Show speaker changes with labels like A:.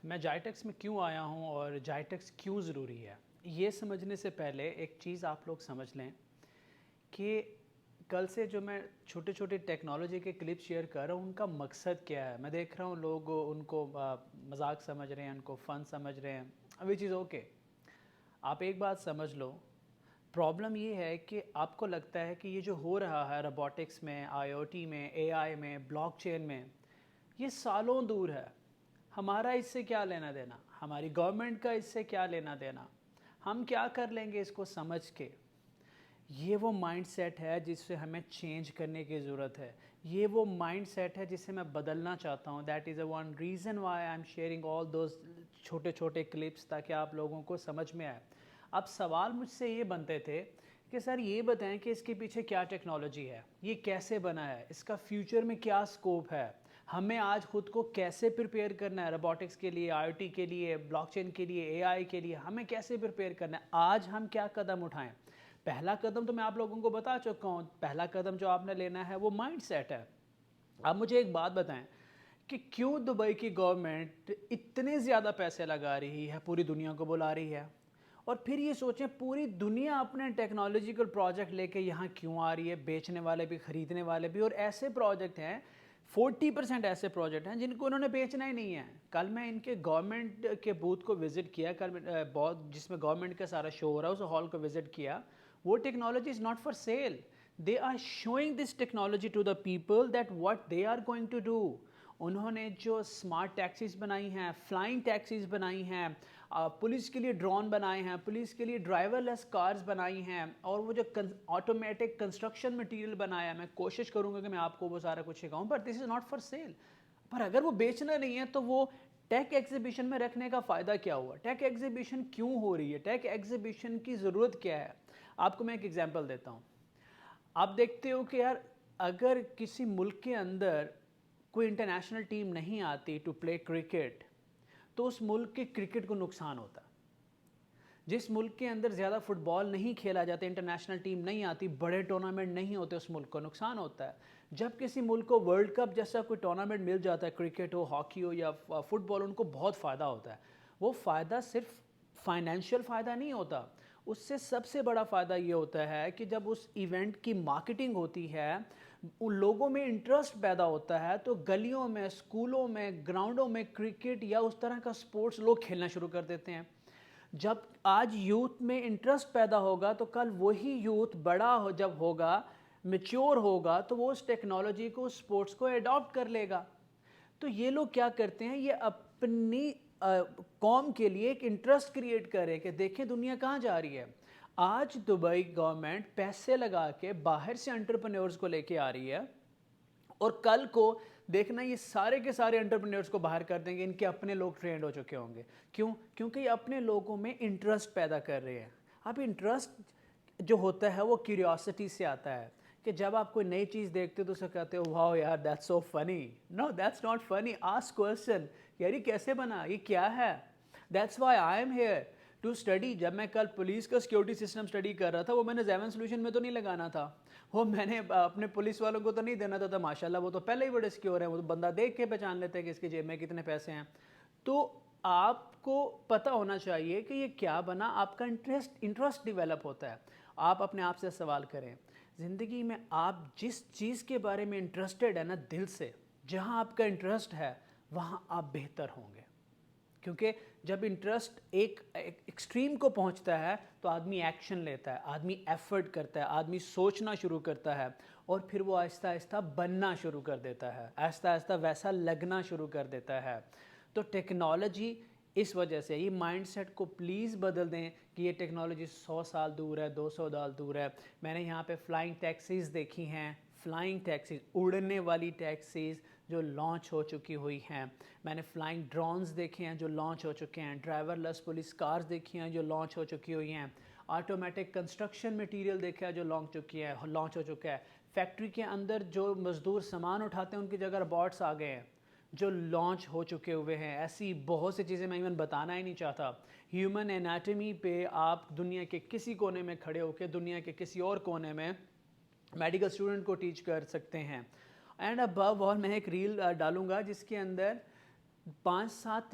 A: میں جائٹیکس میں کیوں آیا ہوں اور جائٹیکس کیوں ضروری ہے، یہ سمجھنے سے پہلے ایک چیز آپ لوگ سمجھ لیں کہ کل سے جو میں چھوٹے چھوٹے ٹیکنالوجی کے کلپ شیئر کر رہا ہوں ان کا مقصد کیا ہے۔ میں دیکھ رہا ہوں لوگ ان کو مذاق سمجھ رہے ہیں، ان کو فن سمجھ رہے ہیں، وچ از اوکے۔ آپ ایک بات سمجھ لو، پرابلم یہ ہے کہ آپ کو لگتا ہے کہ یہ جو ہو رہا ہے روبوٹکس میں، آئی او ٹی میں، اے آئی میں، بلاک چین میں، یہ سالوں دور ہے۔ ہمارا اس سے کیا لینا دینا، ہماری گورنمنٹ کا اس سے کیا لینا دینا، ہم کیا کر لیں گے اس کو سمجھ کے۔ یہ وہ مائنڈ سیٹ ہے جس سے ہمیں چینج کرنے کی ضرورت ہے، یہ وہ مائنڈ سیٹ ہے جسے میں بدلنا چاہتا ہوں۔ That is a one reason why I am sharing all those چھوٹے چھوٹے کلپس، تاکہ آپ لوگوں کو سمجھ میں آئے۔ اب سوال مجھ سے یہ بنتے تھے کہ سر یہ بتائیں کہ اس کے پیچھے کیا ٹیکنالوجی ہے، یہ کیسے بنا ہے، اس کا فیوچر میں کیا سکوپ ہے، ہمیں آج خود کو کیسے پریپیئر کرنا ہے روبوٹکس کے لیے، آئی او ٹی کے لیے، بلاک چین کے لیے، اے آئی کے لیے، ہمیں کیسے پریپیئر کرنا ہے، آج ہم کیا قدم اٹھائیں۔ پہلا قدم تو میں آپ لوگوں کو بتا چکا ہوں، پہلا قدم جو آپ نے لینا ہے وہ مائنڈ سیٹ ہے۔ آپ مجھے ایک بات بتائیں کہ کیوں دبئی کی گورنمنٹ اتنے زیادہ پیسے لگا رہی ہے، پوری دنیا کو بلا رہی ہے، اور پھر یہ سوچیں پوری دنیا اپنے ٹیکنالوجیکل پروجیکٹ لے کے یہاں کیوں آ رہی ہے، بیچنے والے بھی، خریدنے والے بھی، اور ایسے پروجیکٹ ہیں 40% ایسے پروجیکٹ ہیں جن کو انہوں نے بیچنا ہی نہیں ہے۔ کل میں ان کے گورنمنٹ کے بوتھ کو وزٹ کیا، کل جس میں گورنمنٹ کا سارا شو ہو رہا ہے، اس ہال کو وزٹ کیا۔ وہ technology is not for sale, they are showing this technology to the people that what they are going to do. انہوں نے جو اسمارٹ ٹیکسیز بنائی ہیں، فلائنگ ٹیکسیز بنائی ہیں، پولیس کے لیے ڈرون بنائے ہیں، پولیس کے لیے ڈرائیور لیس کارز بنائی ہیں، اور وہ جو آٹومیٹک کنسٹرکشن مٹیریل بنایا ہے، میں کوشش کروں گا کہ میں آپ کو وہ سارا کچھ سکھاؤں، but this is not for sale. پر اگر وہ بیچنا نہیں ہے تو وہ ٹیک ایگزیبیشن میں رکھنے کا فائدہ کیا ہوا؟ ٹیک ایگزیبیشن کیوں ہو رہی ہے؟ ٹیک ایگزیبیشن کی ضرورت کیا ہے؟ آپ کو میں ایک ایگزامپل دیتا ہوں۔ آپ دیکھتے ہو کہ یار اگر کسی ملک کے اندر کوئی انٹرنیشنل ٹیم نہیں آتی ٹو پلے کرکٹ، تو اس ملک کے کرکٹ کو نقصان ہوتا ہے۔ جس ملک کے اندر زیادہ فٹ بال نہیں کھیلا جاتا، انٹرنیشنل ٹیم نہیں آتی، بڑے ٹورنامنٹ نہیں ہوتے، اس ملک کو نقصان ہوتا ہے۔ جب کسی ملک کو ورلڈ کپ جیسا کوئی ٹورنامنٹ مل جاتا ہے، کرکٹ ہو، ہاکی ہو یا فٹ بال، ان کو بہت فائدہ ہوتا ہے۔ وہ فائدہ صرف فائنینشیل فائدہ نہیں ہوتا، اس سے سب سے بڑا فائدہ یہ ہوتا ہے کہ جب اس ایونٹ کی مارکیٹنگ ہوتی ہے، ان لوگوں میں انٹرسٹ پیدا ہوتا ہے، تو گلیوں میں، اسکولوں میں، گراؤنڈوں میں کرکٹ یا اس طرح کا سپورٹس لوگ کھیلنا شروع کر دیتے ہیں۔ جب آج یوتھ میں انٹرسٹ پیدا ہوگا تو کل وہی یوتھ بڑا جب ہوگا، میچور ہوگا، تو وہ اس ٹیکنالوجی کو، سپورٹس کو ایڈاپٹ کر لے گا۔ تو یہ لوگ کیا کرتے ہیں، یہ اپنی قوم کے لیے ایک انٹرسٹ کریٹ کریں کہ دیکھیں دنیا کہاں جا رہی ہے۔ آج دبئی گورنمنٹ پیسے لگا کے باہر سے انٹرپرینورز کو لے کے آ رہی ہے، اور کل کو دیکھنا یہ سارے کے سارے انٹرپرینورز کو باہر کر دیں گے، ان کے اپنے لوگ ٹرینڈ ہو چکے ہوں گے۔ کیوں؟ کیونکہ یہ اپنے لوگوں میں انٹرسٹ پیدا کر رہے ہیں۔ اب انٹرسٹ جو ہوتا ہے وہ کیوریاسٹی سے آتا ہے، کہ جب آپ کوئی نئی چیز دیکھتے ہو تو اسے کہتے ہو واو یار that's so funny. No that's not funny, ask question, یار یہ کیسے بنا، یہ کیا ہے؟ That's why I am here to study. جب میں کل پولیس کا سیکیورٹی سسٹم اسٹڈی کر رہا تھا، وہ میں نے زیون سولوشن میں تو نہیں لگانا تھا، وہ میں نے اپنے پولیس والوں کو تو نہیں دینا تھا، ماشاءاللہ وہ تو پہلے ہی بڑے سیکیور ہیں، وہ تو بندہ دیکھ کے پہچان لیتے ہیں کہ اس کی جیب میں کتنے پیسے ہیں۔ تو آپ کو پتہ ہونا چاہیے کہ یہ کیا بنا، آپ کا انٹرسٹ ڈیولپ ہوتا ہے۔ آپ اپنے آپ سے سوال کریں، زندگی میں آپ جس چیز کے بارے میں انٹرسٹڈ ہے نا، دل سے جہاں آپ کا انٹرسٹ ہے وہاں آپ بہتر ہوں گے۔ کیونکہ جب انٹرسٹ ایک ایکسٹریم کو پہنچتا ہے تو آدمی ایکشن لیتا ہے، آدمی ایفرٹ کرتا ہے، آدمی سوچنا شروع کرتا ہے، اور پھر وہ آہستہ آہستہ بننا شروع کر دیتا ہے، آہستہ آہستہ ویسا لگنا شروع کر دیتا ہے۔ تو ٹیکنالوجی اس وجہ سے، یہ مائنڈ سیٹ کو پلیز بدل دیں کہ یہ ٹیکنالوجی 100 سال دور ہے، 200 سال دور ہے۔ میں نے یہاں پہ فلائنگ ٹیکسیز دیکھی ہیں، فلائنگ ٹیکسیز، اڑنے والی ٹیکسیز جو لانچ ہو چکی ہوئی ہیں۔ میں نے فلائنگ ڈرونز دیکھے ہیں جو لانچ ہو چکے ہیں، ڈرائیور لیس پولیس کارز دیکھی ہیں جو لانچ ہو چکی ہوئی ہیں، آٹومیٹک کنسٹرکشن مٹیریل دیکھا ہے جو لانچ ہو چکا ہے۔ فیکٹری کے اندر جو مزدور سامان اٹھاتے ہیں ان کی جگہ روبوٹس آ گئے ہیں جو لانچ ہو چکے ہوئے ہیں۔ ایسی بہت سی چیزیں میں ایون بتانا ہی نہیں چاہتا۔ ہیومن انیٹمی پہ آپ دنیا کے کسی کونے میں کھڑے ہو کے دنیا کے کسی اور کونے میں میڈیکل اسٹوڈنٹ کو ٹیچ کر سکتے ہیں۔ اینڈ ابو آل میں ایک ریل ڈالوں گا جس کے اندر 5-7